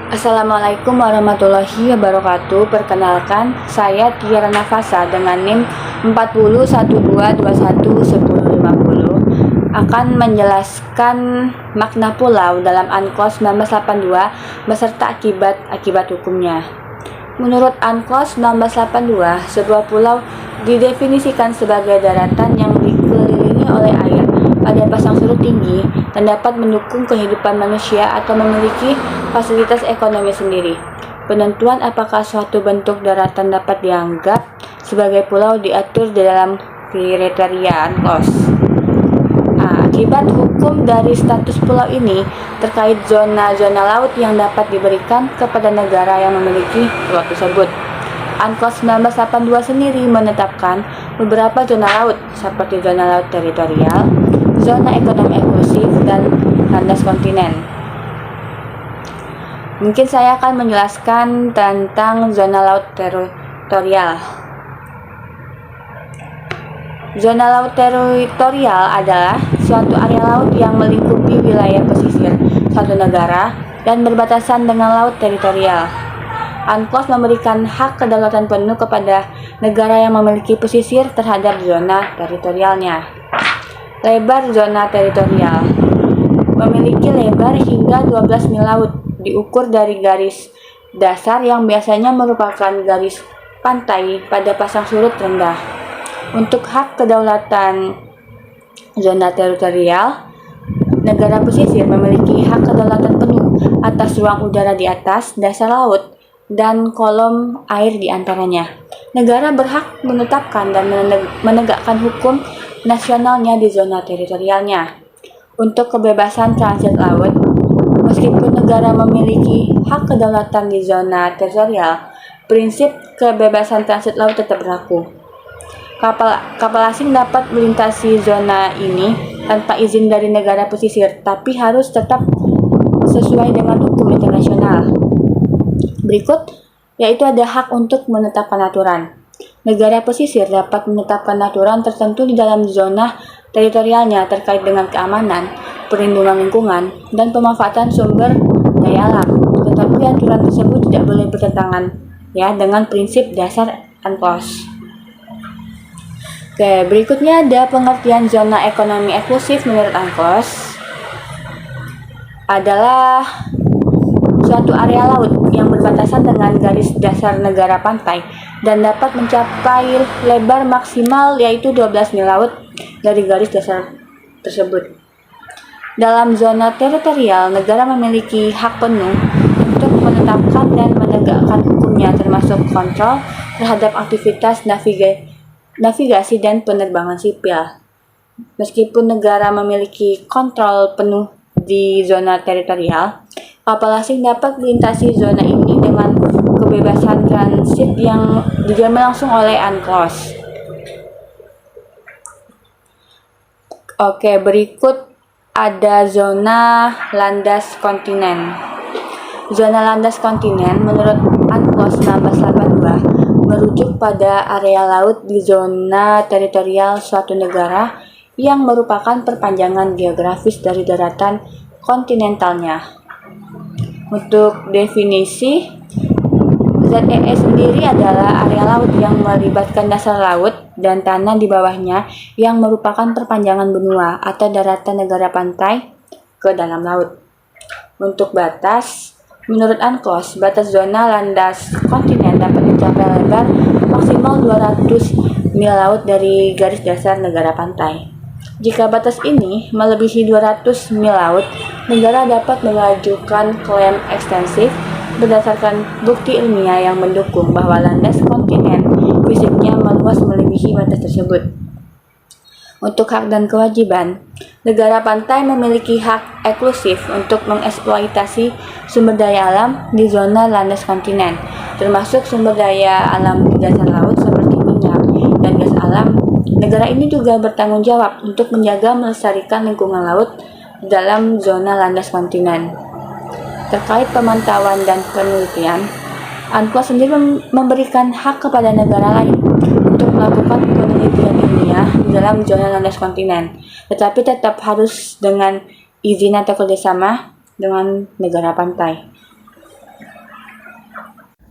Assalamualaikum warahmatullahi wabarakatuh. Perkenalkan, saya Tiara Nafasa dengan NIM 4012211050 akan menjelaskan makna pulau dalam UNCLOS 1982 beserta akibat hukumnya. Menurut UNCLOS 1982, sebuah pulau didefinisikan sebagai daratan yang dikelilingi oleh air pada pasang surut tinggi dan dapat mendukung kehidupan manusia atau memiliki fasilitas ekonomi sendiri. Penentuan apakah suatu bentuk daratan dapat dianggap sebagai pulau diatur di dalam kriteria UNCLOS. Akibat hukum dari status pulau ini terkait zona-zona laut yang dapat diberikan kepada negara yang memiliki pulau tersebut. UNCLOS 1982 sendiri menetapkan beberapa zona laut seperti zona laut teritorial, zona ekonomi eksklusif, dan landas kontinen. Mungkin saya akan menjelaskan tentang zona laut teritorial. Zona laut teritorial adalah suatu area laut yang melingkupi wilayah pesisir suatu negara dan berbatasan dengan laut teritorial. UNCLOS memberikan hak kedaulatan penuh kepada negara yang memiliki pesisir terhadap zona teritorialnya. Lebar zona teritorial memiliki lebar hingga 12 mil laut, diukur dari garis dasar yang biasanya merupakan garis pantai pada pasang surut rendah. Untuk hak kedaulatan zona teritorial, negara pesisir memiliki hak kedaulatan penuh atas ruang udara di atas dasar laut dan kolom air di antaranya. Negara berhak menetapkan dan menegakkan hukum nasionalnya di zona teritorialnya. Untuk kebebasan transit laut, meskipun negara memiliki hak kedaulatan di zona teritorial, prinsip kebebasan transit laut tetap berlaku. Kapal asing dapat melintasi zona ini tanpa izin dari negara pesisir, tapi harus tetap sesuai dengan hukum internasional. Berikut yaitu ada hak untuk menetapkan aturan. Negara pesisir dapat menetapkan aturan tertentu di dalam zona teritorialnya terkait dengan keamanan, perlindungan lingkungan, dan pemanfaatan sumber daya alam. Tetapi aturan tersebut tidak boleh bertentangan dengan prinsip dasar UNCLOS. Berikutnya ada pengertian zona ekonomi eksklusif menurut UNCLOS adalah suatu area laut yang berbatasan dengan garis dasar negara pantai dan dapat mencapai lebar maksimal yaitu 12 mil laut dari garis dasar tersebut. Dalam zona teritorial, negara memiliki hak penuh untuk menetapkan dan menegakkan hukumnya termasuk kontrol terhadap aktivitas navigasi dan penerbangan sipil. Meskipun negara memiliki kontrol penuh di zona teritorial, kapal asing dapat melintasi zona ini dengan kebebasan transit yang dijamin langsung oleh UNCLOS. Berikut ada zona landas kontinen. Zona landas kontinen menurut UNCLOS 1982 merujuk pada area laut di zona teritorial suatu negara yang merupakan perpanjangan geografis dari daratan kontinentalnya. Untuk definisi, ZEE sendiri adalah area laut yang melibatkan dasar laut dan tanah di bawahnya yang merupakan perpanjangan benua atau daratan negara pantai ke dalam laut. Untuk batas, menurut UNCLOS, batas zona landas kontinen dapat mencapai lebar maksimal 200 mil laut dari garis dasar negara pantai. Jika batas ini melebihi 200 mil laut, negara dapat mengajukan klaim ekstensif berdasarkan bukti ilmiah yang mendukung bahwa landas kontinen fisiknya meluas melebihi batas tersebut. Untuk hak dan kewajiban, negara pantai memiliki hak eksklusif untuk mengeksploitasi sumber daya alam di zona landas kontinen, termasuk sumber daya alam di dasar laut seperti minyak dan gas alam. Negara ini juga bertanggung jawab untuk menjaga melestarikan lingkungan laut dalam zona landas kontinen. Terkait pemantauan dan penelitian, UNCLOS sendiri memberikan hak kepada negara lain untuk melakukan penelitian ilmiah di dalam zona landas kontinen, tetapi tetap harus dengan izin atau kerjasama dengan negara pantai.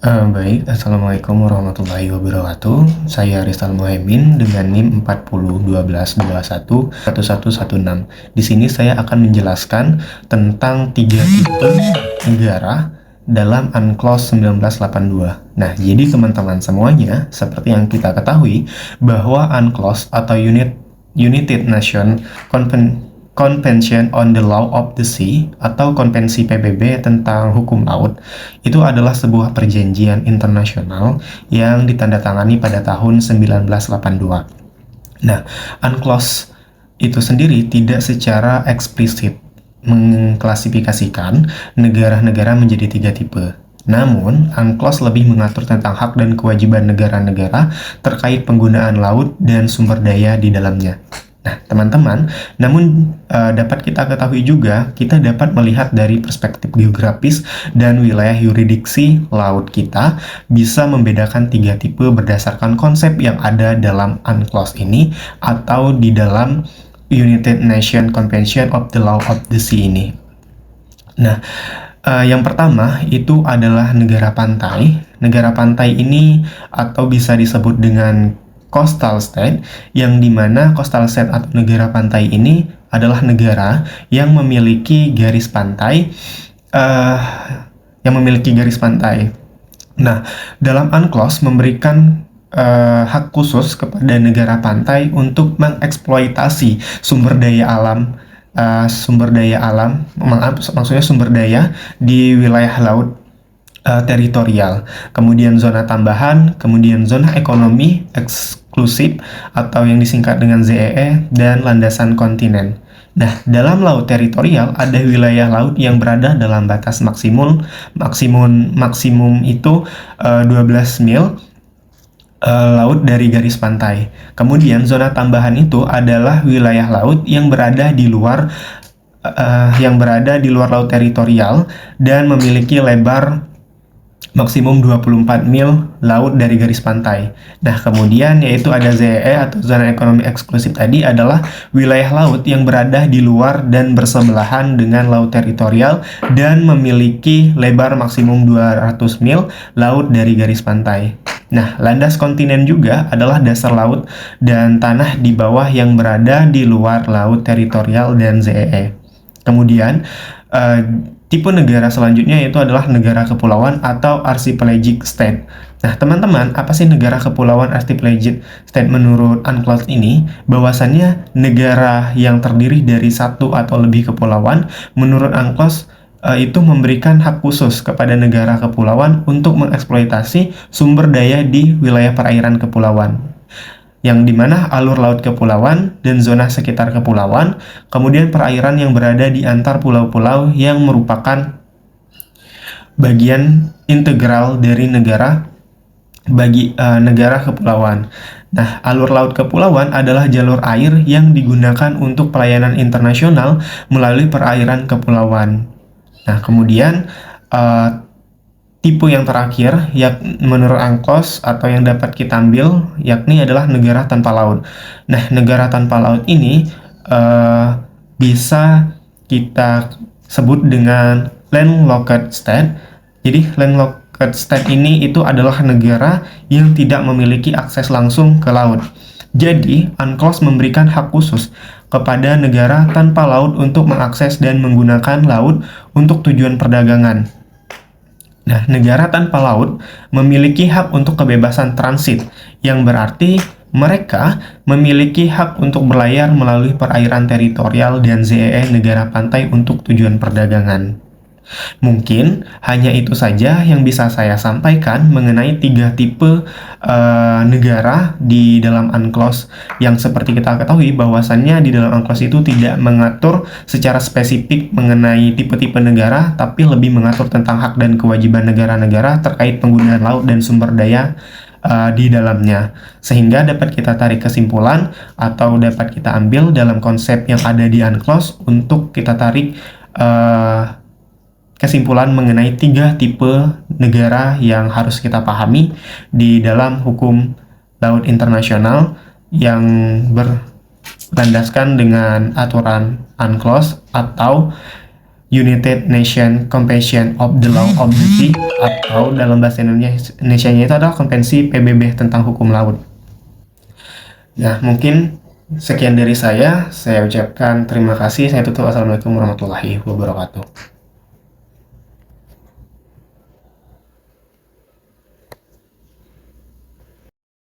Baik, Assalamualaikum warahmatullahi wabarakatuh. Saya Rizal Muhaimin dengan NIM 4012211116. Di sini saya akan menjelaskan tentang 3 tipe negara dalam UNCLOS 1982. Nah, jadi teman-teman semuanya, seperti yang kita ketahui bahwa UNCLOS atau United Nations Convention on the Law of the Sea atau Konvensi PBB tentang hukum laut itu adalah sebuah perjanjian internasional yang ditandatangani pada tahun 1982. Nah, UNCLOS itu sendiri tidak secara eksplisit mengklasifikasikan negara-negara menjadi 3 tipe. Namun, UNCLOS lebih mengatur tentang hak dan kewajiban negara-negara terkait penggunaan laut dan sumber daya di dalamnya. Nah, teman-teman, namun dapat kita ketahui juga, kita dapat melihat dari perspektif geografis dan wilayah yurisdiksi laut kita bisa membedakan 3 tipe berdasarkan konsep yang ada dalam UNCLOS ini atau di dalam United Nations Convention of the Law of the Sea ini. Nah, yang pertama itu adalah negara pantai. Negara pantai ini atau bisa disebut dengan coastal state, yang dimana coastal state atau negara pantai ini adalah negara yang memiliki garis pantai, Nah, dalam UNCLOS memberikan hak khusus kepada negara pantai untuk mengeksploitasi sumber daya alam, maksudnya sumber daya di wilayah laut teritorial, kemudian zona tambahan, kemudian zona ekonomi eksklusif atau yang disingkat dengan ZEE, dan landasan kontinen. Nah, dalam laut teritorial ada wilayah laut yang berada dalam batas maksimum itu 12 mil laut dari garis pantai. Kemudian zona tambahan itu adalah wilayah laut yang berada di luar laut teritorial dan memiliki lebar maksimum 24 mil laut dari garis pantai. Nah, kemudian yaitu ada ZEE atau zona ekonomi eksklusif tadi adalah wilayah laut yang berada di luar dan bersebelahan dengan laut teritorial dan memiliki lebar maksimum 200 mil laut dari garis pantai. Nah, landas kontinen juga adalah dasar laut dan tanah di bawah yang berada di luar laut teritorial dan ZEE. Kemudian, tipe negara selanjutnya yaitu adalah negara kepulauan atau archipelagic state. Nah, teman-teman, apa sih negara kepulauan archipelagic state menurut UNCLOS ini? Bahwasannya negara yang terdiri dari satu atau lebih kepulauan menurut UNCLOS itu memberikan hak khusus kepada negara kepulauan untuk mengeksploitasi sumber daya di wilayah perairan kepulauan, yang dimana alur laut kepulauan dan zona sekitar kepulauan, kemudian perairan yang berada di antar pulau-pulau yang merupakan bagian integral dari negara kepulauan. Nah, alur laut kepulauan adalah jalur air yang digunakan untuk pelayanan internasional melalui perairan kepulauan. Nah, kemudian tipe yang terakhir menurut UNCLOS atau yang dapat kita ambil yakni adalah negara tanpa laut. Nah, negara tanpa laut ini bisa kita sebut dengan landlocked state. Jadi landlocked state ini itu adalah negara yang tidak memiliki akses langsung ke laut. Jadi, UNCLOS memberikan hak khusus kepada negara tanpa laut untuk mengakses dan menggunakan laut untuk tujuan perdagangan. Nah, negara tanpa laut memiliki hak untuk kebebasan transit, yang berarti mereka memiliki hak untuk berlayar melalui perairan teritorial dan ZEE negara pantai untuk tujuan perdagangan. Mungkin hanya itu saja yang bisa saya sampaikan mengenai 3 tipe negara di dalam UNCLOS, yang seperti kita ketahui bahwasannya di dalam UNCLOS itu tidak mengatur secara spesifik mengenai tipe-tipe negara, tapi lebih mengatur tentang hak dan kewajiban negara-negara terkait penggunaan laut dan sumber daya di dalamnya, sehingga dapat kita tarik kesimpulan atau dapat kita ambil dalam konsep yang ada di UNCLOS untuk kita tarik kesimpulan mengenai 3 tipe negara yang harus kita pahami di dalam hukum laut internasional yang berlandaskan dengan aturan UNCLOS atau United Nation Convention of the Law of the Sea, atau dalam bahasa Indonesia-nya itu adalah Konvensi PBB tentang hukum laut. Nah, mungkin sekian dari saya ucapkan terima kasih. Saya tutup. Assalamualaikum warahmatullahi wabarakatuh.